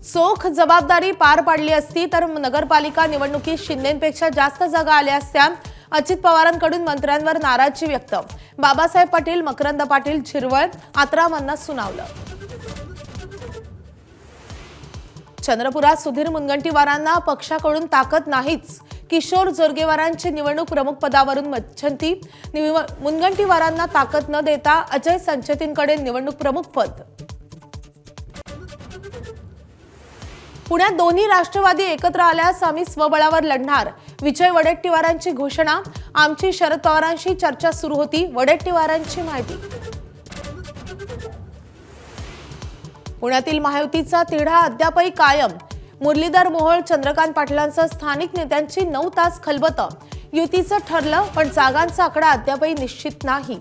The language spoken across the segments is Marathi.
चोख जबाबदारी पार पाडली असती तर नगरपालिका निवडणुकीत शिंदेंपेक्षा जास्त जागा आल्या असत्या। अजित पवारांकडून मंत्र्यांवर नाराजी व्यक्त। बाबासाहेब पाटील, मकरंद पाटील, झिरवळ आत्रामांना सुनावलं। चंद्रपुरात सुधीर मुनगंटीवारांना पक्षाकडून ताकद नाहीच। किशोर जोरगेवारांची निवडणूक प्रमुख पदावरून मध्यंती। मुनगंटीवारांना ताकद न देता अजय संचेतींकडे निवडणूक प्रमुख पद। पुण्यात दोन्ही राष्ट्रवादी एकत्र आल्यास आम्ही स्वबळावर लढणार। विजय वडेट्टीवारांची घोषणा। आमची शरद पवारांशी चर्चा सुरू होती, वडेट्टीवारांची माहिती। पुण्यातील महायुतीचा तिढा अद्यापही कायम। मुरलीधर मोहोळ, चंद्रकांत पाटलांसह स्थानिक नेत्यांची 9 तास खलबत। युतीचं ठरलं पण जागांचा आकडा अद्यापही निश्चित नाही।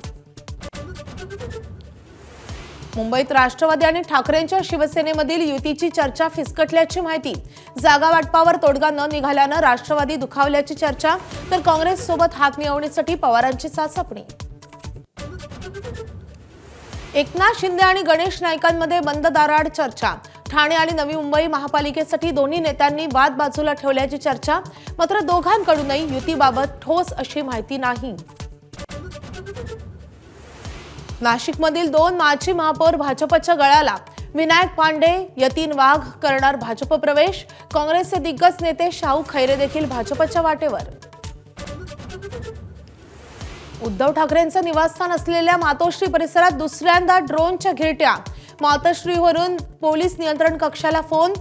मुंबईत राष्ट्रवादी आणि ठाकरेंच्या शिवसेनेमधील युतीची चर्चा फिसकटल्याची माहिती। जागा वाटपावर तोडगा न निघाल्यानं राष्ट्रवादी दुखावल्याची चर्चा, तर काँग्रेस सोबत हात मिळवण्यासाठी पवारांची चाचपणी। एकनाथ शिंदे आणि गणेश नाईकांमध्ये बंद दाराआड चर्चा। ठाणे आणि नवी मुंबई महापालिकेसाठी दोन्ही नेत्यांनी वाद बाजूला ठेवल्याची चर्चा, मात्र दोघांकडूनही युतीबाबत ठोस अशी माहिती नाही। नाशिकमधील 2 माजी महापौर भाजपच्या गळाला। विनायक पांडे, यतीन वाघ करणार भाजप प्रवेश। काँग्रेसचे दिग्गज नेते शाहू खैरे देखील भाजपच्या वाटेवर। उद्धव ठाकरेंचं निवासस्थान असलेल्या मातोश्री परिसरात दुसऱ्यांदा ड्रोनच्या घिरट्या। मातोश्रीवरून पोलीस नियंत्रण कक्षाला फोन।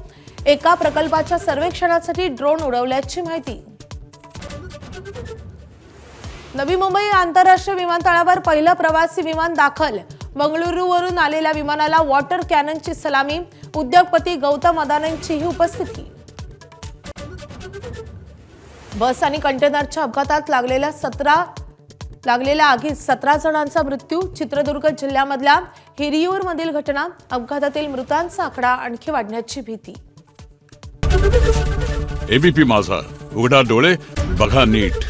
एका प्रकल्पाच्या सर्वेक्षणासाठी ड्रोन उडवल्याची माहिती। नवी मुंबई आंतरराष्ट्रीय विमानतळावर पहिलं प्रवासी विमान दाखल। बंगळुरूवरून आलेल्या विमानाला वॉटर कॅननची सलामी। उद्योगपती गौतम अदानींचीही उपस्थिती। बस आणि कंटेनरच्या अपघातात लागलेल्या आगीत 17 जणांचा मृत्यू। चित्रदुर्ग जिल्ह्यामधल्या हिरियूरमधील घटना। अपघातातील मृतांचा आकडा आणखी वाढण्याची भीती। एबीपी माझा, उघडा डोळे बघा नीट।